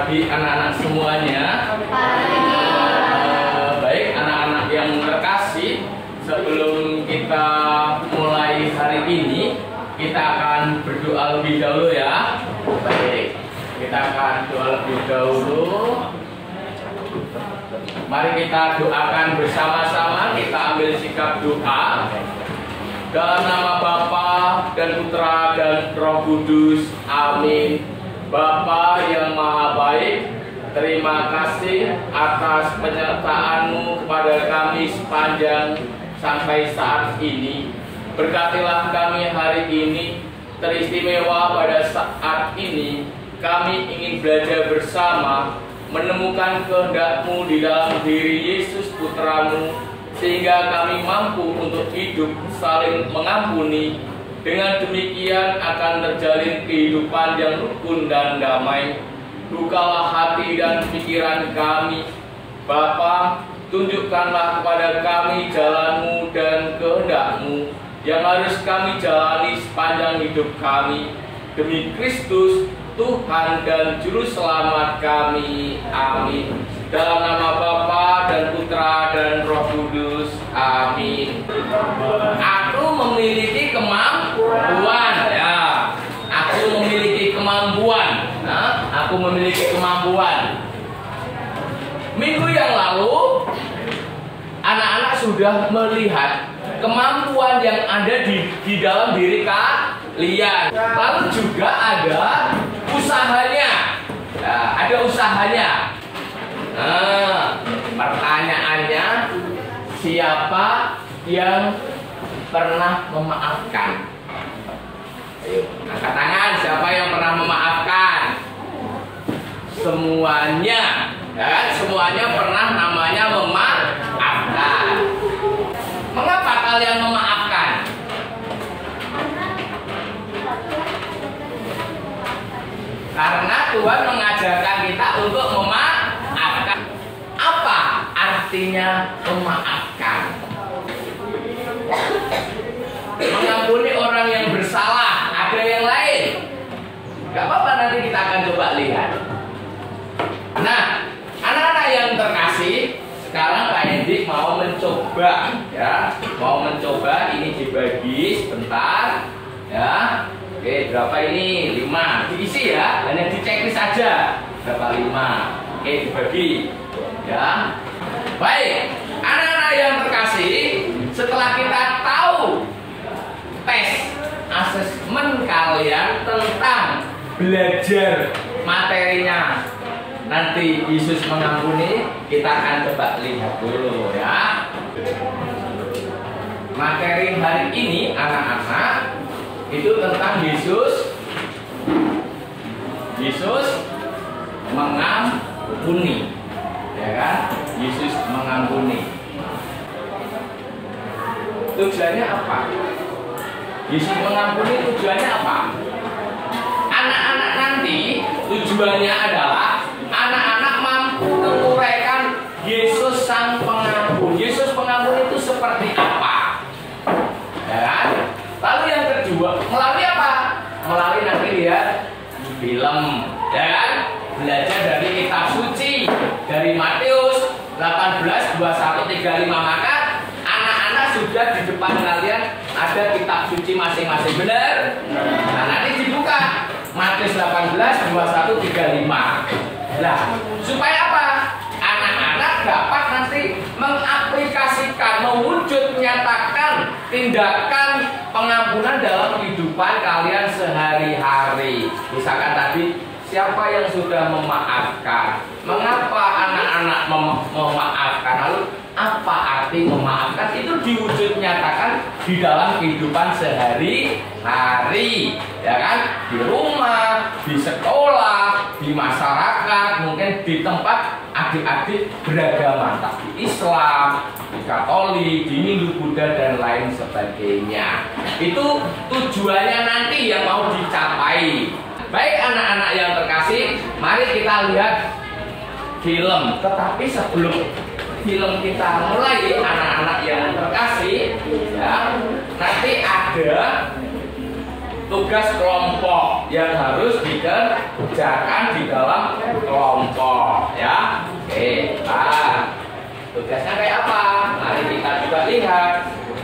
pagi anak-anak semuanya. Baik anak-anak yang terkasih, sebelum kita mulai hari ini, kita akan berdoa lebih dahulu ya. Baik, kita akan doa lebih dahulu. Mari kita doakan bersama-sama. Kita ambil sikap doa. Dalam nama Bapa dan Putra dan Roh Kudus. Amin. Bapa yang Maha Baik, terima kasih atas penyertaan-Mu kepada kami sepanjang sampai saat ini. Berkatilah kami hari ini. Teristimewa pada saat ini kami ingin belajar bersama, menemukan kehendak-Mu di dalam diri Yesus Putra-Mu, sehingga kami mampu untuk hidup saling mengampuni. Dengan demikian akan terjalin kehidupan yang rukun dan damai. Bukalah hati dan pikiran kami, Bapa. Tunjukkanlah kepada kami jalan-Mu dan kehendak-Mu yang harus kami jalani sepanjang hidup kami. Demi Kristus, Tuhan dan Juru Selamat kami. Amin. Dalam nama Bapa dan Putra dan Roh Kudus. Amin. Aku memiliki kemampuan. Ya, aku memiliki kemampuan. Nah, aku memiliki kemampuan. Minggu yang lalu, anak-anak sudah melihat kemampuan yang ada di dalam diri kalian. Lalu juga ada usahanya. Nah, ada usahanya. Nah, pertanyaannya, siapa yang pernah memaafkan? Ayo, angkat tangan. Siapa yang pernah memaafkan? Semuanya, ya, semuanya pernah namanya memaafkan. Mengapa kalian memaafkan? Karena Tuhan mengajarkan kita untuk memaafkan. Apa artinya memaafkan? Mengampuni orang yang bersalah. Ada yang lain? Gak apa-apa, nanti kita akan coba lihat. Nah, anak-anak yang terkasih, sekarang Pak Hendik mau mencoba, ya, mau mencoba. Ini dibagi sebentar, ya. Oke, berapa ini? 5. Diisi ya, hanya diceklis saja. Berapa 5? Oke, dibagi, ya. Baik, anak-anak yang terkasih, setelah kita tahu tes asesmen kalian tentang belajar materinya, nanti Yesus mengampuni, kita akan coba lihat dulu ya. Materi hari ini anak-anak itu tentang Yesus mengampuni, ya kan? Yesus mengampuni. Tujuannya apa? Yesus mengampuni tujuannya apa? Anak-anak nanti tujuannya adalah anak-anak mampu menguraikan Yesus sang pengampun. Yesus pengampun itu seperti apa? Ya kan? Lalu yang kedua, melalui apa? Melalui nanti lihat film, ya kan? Belajar dari kitab suci, dari Matius 18, 21, 35. Maka anak-anak sudah di depan kalian ada kitab suci masing-masing, benar? Nah, nanti dibuka Matius 18, 21, 35. Nah, supaya apa? Anak-anak dapat nanti mengaplikasikan, mewujud nyatakan tindakan pengampunan dalam kehidupan kalian sehari-hari. Misalkan tadi, siapa yang sudah memaafkan? Mengapa anak-anak memaafkan? Lalu apa arti memaafkan? Itu diwujud nyatakan di dalam kehidupan sehari-hari, ya kan? Di rumah, di sekolah, di masyarakat, mungkin di tempat adik-adik beragama, entah di Islam, di Katolik, di Hindu, Buddha, dan lain sebagainya. Itu tujuannya nanti yang mau dicapai. Baik anak-anak yang terkasih, mari kita lihat film. Tetapi sebelum film kita mulai, anak-anak yang terkasih, ya, nanti ada tugas kelompok. yang harus dikerjakan di dalam kelompok ya. Oke, nah tugasnya kayak apa? Mari kita coba lihat.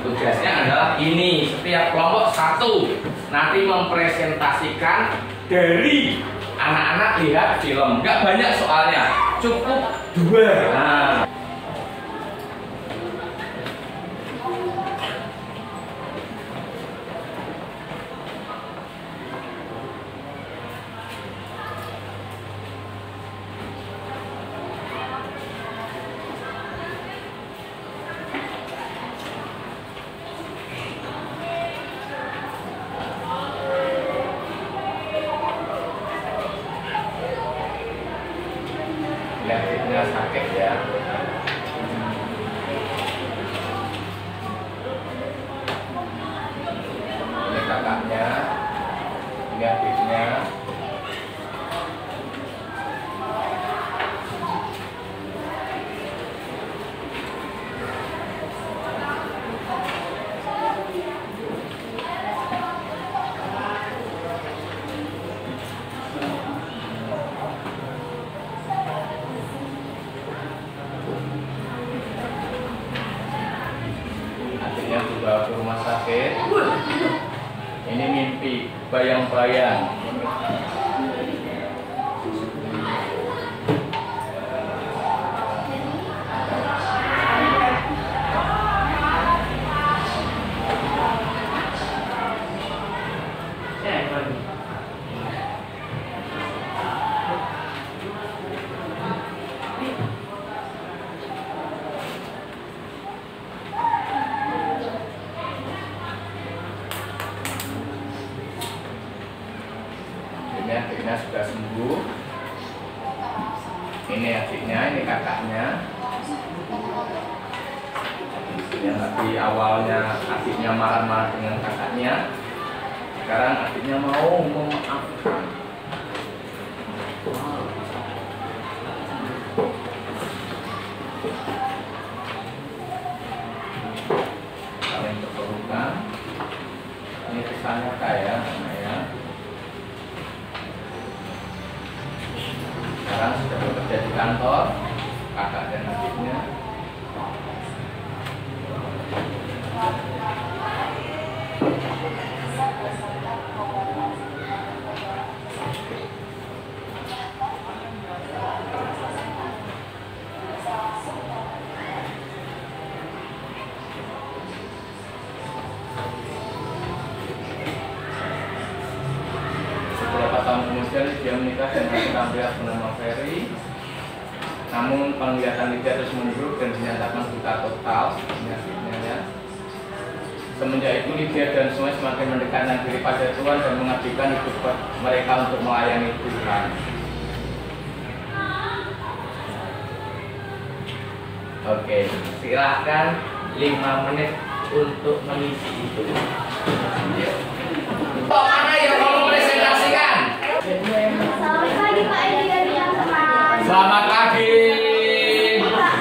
Tugasnya adalah ini, setiap kelompok satu nanti mempresentasikan dari anak-anak lihat film. Nggak banyak soalnya, cukup 2. Nah, lihatnya sakit ya. Ini kakaknya, ini adiknya. Adiknya dibawa ke rumah sakit. Ini mimpi bayang-bayang. Ini adiknya sudah sembuh. Ini adiknya, ini kakaknya. Yang tadi awalnya adiknya marah-marah dengan kakaknya, sekarang adiknya mau memaafkan. Saling berpelukan. Ini kesannya kayak ya. Sekarang sudah bekerja di kantor, kakak dan adiknya. Beberapa tahun kemudian dia menikah dengan seorang pria bernama Ferry. Namun penglihatan Lydia terus menurun dan dinyatakan buta total penyakitnya ya. Semenjak itu Lydia dan semua semakin mendekatkan diri pada Tuhan dan mengabdikan hidup mereka untuk melayani Tuhan. Oke, silahkan 5 menit untuk mengisi itu. Mana yang mau presentasikan? Selamat pagi Pak Edi dan teman-teman. Selamat pagi. Pak,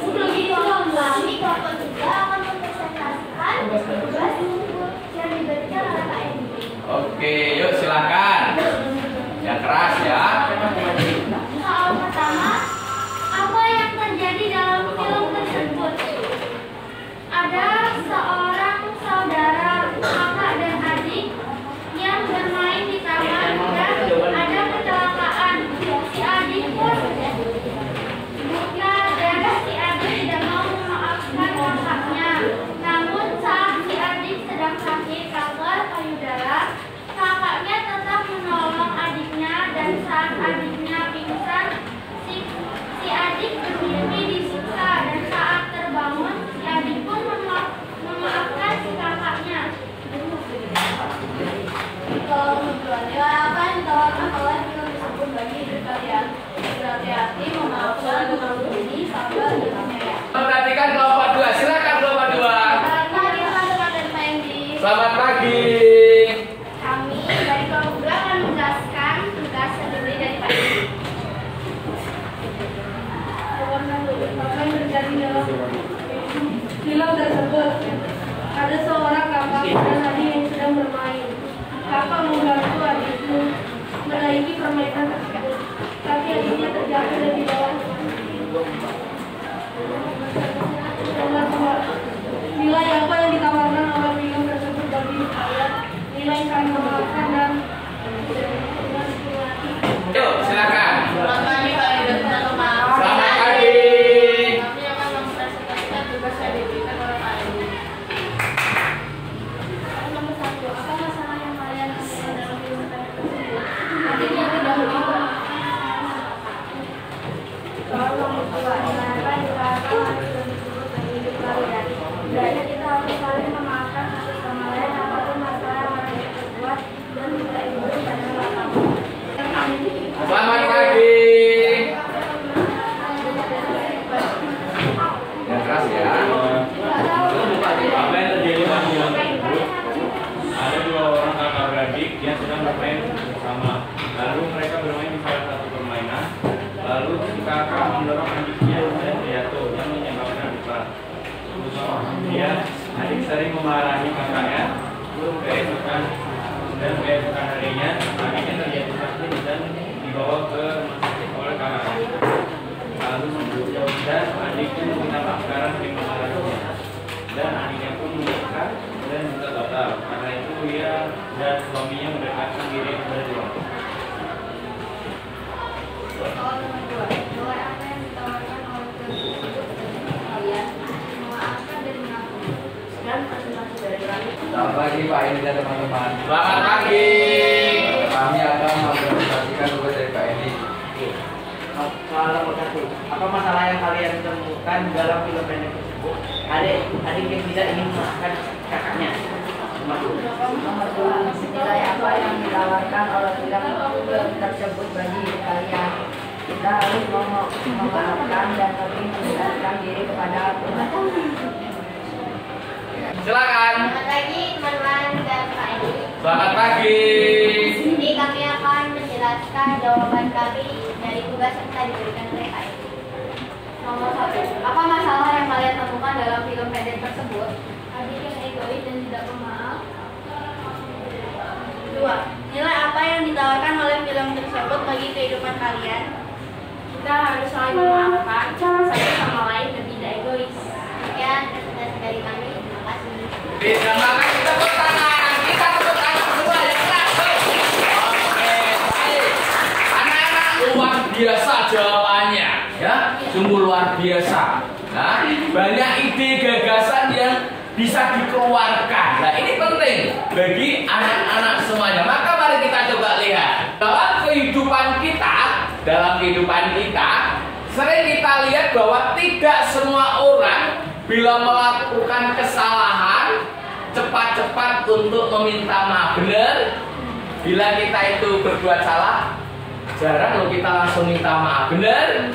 sebelum itu kami kelompok 3 akan mempresentasikan tugas yang diberikan oleh Pak Edi. Oke, yuk silakan. Yang keras ya. Soal pertama, apa yang terjadi dalam film tersebut? Ada seorang saudara, kakak dan adik yang bermain di taman dan ada kecelakaan. Si adik pun buta dan si adik tidak mau memaafkan kakaknya. Namun saat si adik sedang sakit kanker payudara, kakaknya tetap menolong adiknya dan saat adiknya pingsan, si adik bermimpi disiksa dan saat terbangun, si adik pun memaafkan si kakaknya. Kalau doakan tolong film tersebut bagi hidup kalian. Berhati-hati memaafkan orang ini sabar dan ya. Perhatikan kelompok 2. Silakan kelompok 2. Selamat pagi teman-teman dan Pak Endi. Selamat pagi. Kami dari kelompok 2 akan menjelaskan tugas yang diberi dari Pak Endi. Apa yang terjadi dalam film tersebut? Ada seorang kakak dan adik yang sedang bermain. Kakak membantu adiknya Nilai apa yang ditawarkan oleh film tersebut bagi kalian? Nilai saling memaafkan dan Yuk, silakan. Selamat pagi Pak Ida, teman-teman. Selamat pagi. Kami akan mempresentasikan tugas yang diberikan oleh Pak Edi. Nomor 1, apa masalah yang kalian temukan dalam film pendek tersebut? Adiknya tidak begitu. Soal nomor 2, nilai apa yang ditawarkan oleh film tersebut bagi hidup kalian? Hendaknya kita harus saling memaafkan satu sama lain apapun masalah yang orang kita buat dan tidak egois pada lapangan. Selamat pagi. Yang keras ya. Apa yang terjadi pada film tersebut? Ada dua orang kakak beradik yang sedang bermain bersama. Lalu mereka bermain di salah satu permainan. Lalu si kakak mendorong adiknya dan jatuh yang menyebabkan luka. Kemudian adik sering memarahi kakaknya. Keesokan harinya adiknya terjatuh sakit dan dibawa ke rumah sakit oleh kakaknya. Lalu dan adiknya meminta maaf karena sering memarahinya. Dan adiknya pun menyesal dan juga total. Karena itu ia dan suaminya mendekatkan diri dari rumah. Soal nomor 2, nilai apa yang ditawarkan oleh film tersebut bagi kalian? Memaafkan dan mengampuni. Dan presentasi dari kami. Selamat pagi Pak Edi dan teman-teman. Selamat pagi. Kami akan mempresentasikan tugas dari Pak Edi. Soal nomor 1, apa masalah yang kalian temukan dalam film pendek tersebut? Adik yang tidak ingin memaafkan kakaknya. Nomor 2, nilai apa yang ditawarkan oleh film tersebut bagi hidup kalian? Kita harus memaafkan dan lebih mendekatkan diri kepada Tuhan. Silakan. Selamat pagi teman-teman dan Pak Edi. Selamat pagi. Ini kami akan menjelaskan jawaban kami dari tugas yang tadi diberikan oleh Pak Edi. Nomor 1, apa masalah yang kalian temukan dalam film pendek tersebut? Adik yang egois dan tidak pemaaf. 2, nilai apa yang ditawarkan oleh film tersebut bagi kehidupan kalian? Kita harus saling memaafkan satu sama lain dan tidak egois. Sekian presentasi dari kami. Terima kasih. Bisa makan kita tepuk tangan. Kita tepuk tangan semua yang keras. Oke, baik. Anak-anak luar biasa jawabannya, ya, sungguh luar biasa. Nah, banyak ide gagasan yang bisa dikeluarkan. Nah, ini penting bagi anak-anak semuanya. Maka mari kita coba lihat dalam kehidupan kita sering kita lihat bahwa tidak semua orang bila melakukan kesalahan cepat-cepat untuk meminta maaf. Benar? Bila kita itu berbuat salah, jarang loh kita langsung minta maaf. Benar?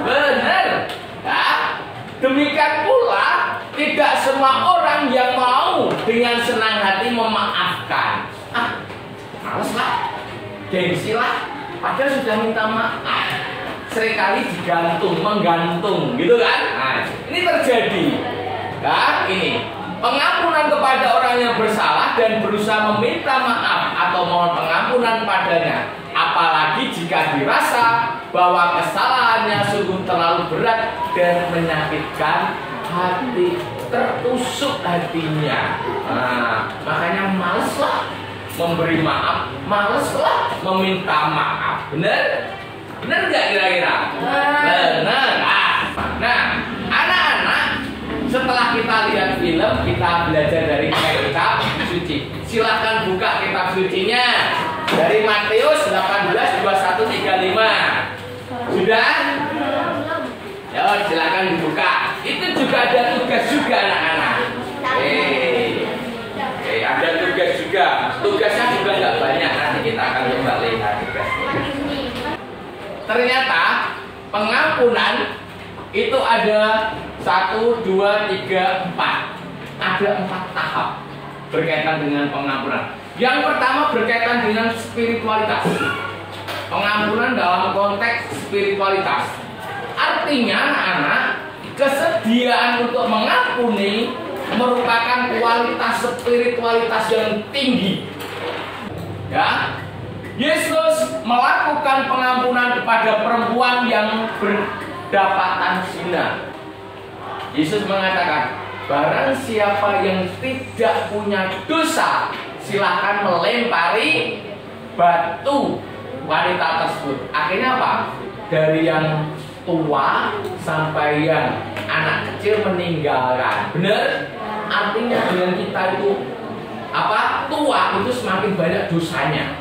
Benar. Nah, demikian pula tidak semua orang yang mau dengan senang hati memaafkan. Males lah, gengsi lah, padahal sudah minta maaf. Seringkali menggantung, gitu kan? Nah, ini terjadi. Kan? Ini pengampunan kepada orang yang bersalah dan berusaha meminta maaf atau mohon pengampunan padanya. Apalagi jika dirasa bahwa kesalahannya sungguh terlalu berat dan menyakitkan hati, tertusuk hatinya. Nah, makanya maleslah memberi maaf, maleslah meminta maaf. Benar? Benar nggak kira-kira? Benar. Nah, anak-anak, setelah kita lihat film, kita belajar dari kitab suci. Silahkan buka kitab sucinya dari Matius 18:21-35. Sudah? Ya, silakan dibuka. Itu juga ada tugas juga anak-anak. Ada tugas juga. Tugasnya juga nggak banyak. Nanti kita akan coba lihat tugasnya. Ternyata pengampunan itu ada 1, 2, 3, 4. Ada 4 tahap berkaitan dengan pengampunan. Yang pertama berkaitan dengan spiritualitas. Pengampunan dalam konteks spiritualitas. Artinya anak-anak, kesediaan untuk mengampuni merupakan kualitas spiritualitas yang tinggi. Ya, Yesus melakukan pengampunan kepada perempuan yang berdapatan zina. Yesus mengatakan, barang siapa yang tidak punya dosa, silakan melempari batu wanita tersebut. Akhirnya apa? Dari yang tua sampai yang anak kecil meninggalkan. Benar? Artinya dengan kita itu tua itu semakin banyak dosanya.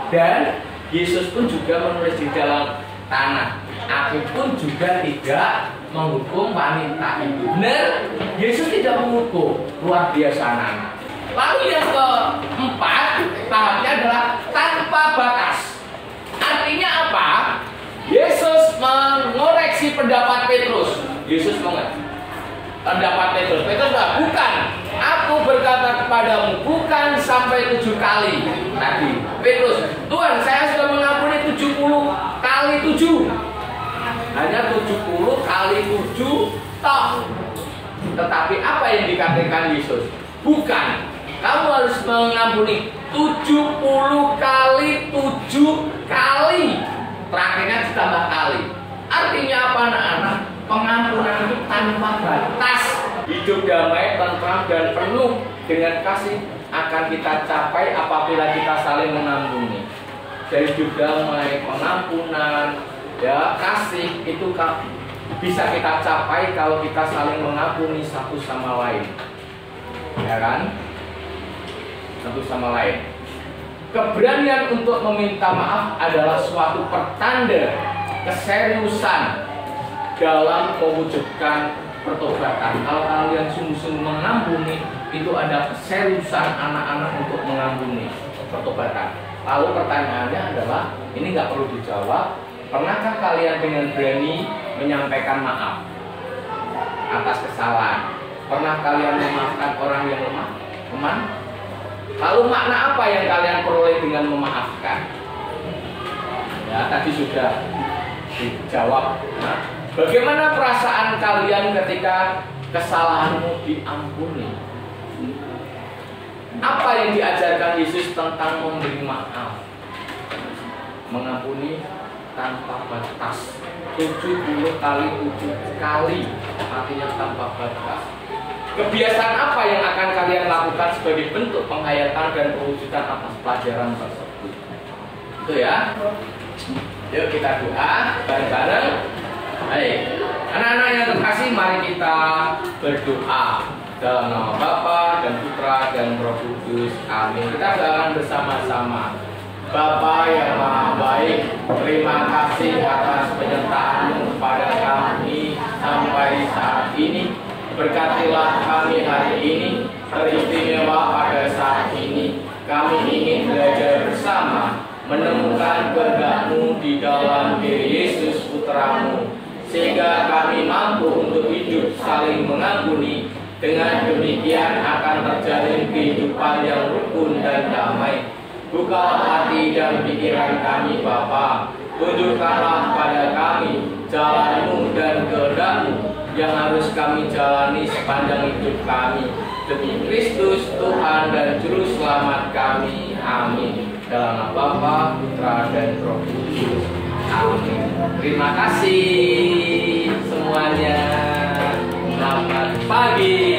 Dan Yesus pun juga menulis di dalam tanah, Aku pun juga tidak menghukum wanita itu. Benar? Yesus tidak menghukum. Luar biasa anak. Lalu yang keempat, tahapnya adalah tanpa batas. Artinya apa? Yesus mengoreksi pendapat Petrus. Yesus mengoreksi pendapat Petrus. Petrus bilang, bukan. Aku berkata kepadamu, bukan sampai 7 kali. Tadi Petrus, Tuhan, saya sudah mengampuni 70 kali 7. Hanya 70 kali 7 toh. Tetapi apa yang dikatakan Yesus? Bukan. Kamu harus mengampuni 70 kali 7 kali. Terakhirnya ditambah kali. Artinya apa anak-anak? Pengampunan itu tanpa batas. Hidup damai, tentram, dan penuh dengan kasih akan kita capai apabila kita saling mengampuni. Dari hidup damai, pengampunan, ya kasih itu bisa kita capai kalau kita saling mengampuni satu sama lain. Ya kan? Satu sama lain. Keberanian untuk meminta maaf adalah suatu pertanda keseriusan dalam mewujudkan pertobatan. Kalau kalian sungguh-sungguh mengampuni, itu ada keseriusan anak-anak untuk mengampuni pertobatan. Lalu pertanyaannya adalah, ini nggak perlu dijawab. Pernahkah kalian dengan berani menyampaikan maaf atas kesalahan? Pernah kalian memaafkan orang yang lemah? Teman? Lalu makna apa yang kalian peroleh dengan memaafkan? Ya, tadi sudah dijawab. Nah, bagaimana perasaan kalian ketika kesalahanmu diampuni? Apa yang diajarkan Yesus tentang memberi maaf? Mengampuni tanpa batas. 70 kali 7 kali, artinya tanpa batas. Kebiasaan apa yang akan kalian lakukan sebagai bentuk penghayatan dan pewujudan atas pelajaran tersebut? Itu ya. Yuk kita doa bareng-bareng. Baik, anak-anak yang terkasih, mari kita berdoa dalam nama Bapa dan Putra dan Roh Kudus. Amin. Kita doakan bersama-sama. Bapa yang Maha Baik, terima kasih atas penyertaan-Mu kepada kami sampai saat ini. Berkatilah kami hari ini, teristimewa pada saat ini. Kami ingin belajar bersama, menemukan kehendak-Mu di dalam diri Yesus Putra-Mu, sehingga kami mampu untuk hidup saling mengampuni. Dengan demikian akan terjalin kehidupan yang rukun dan damai. Bukalah hati dan pikiran kami Bapa. Tunjukkanlah pada kami jalan-Mu dan kehendak-Mu yang harus kami jalani sepanjang hidup kami. Demi Kristus Tuhan dan Juru Selamat kami. Amin. Dalam nama Bapa, Putra dan Roh Kudus. Amin. Terima kasih semuanya. Selamat pagi.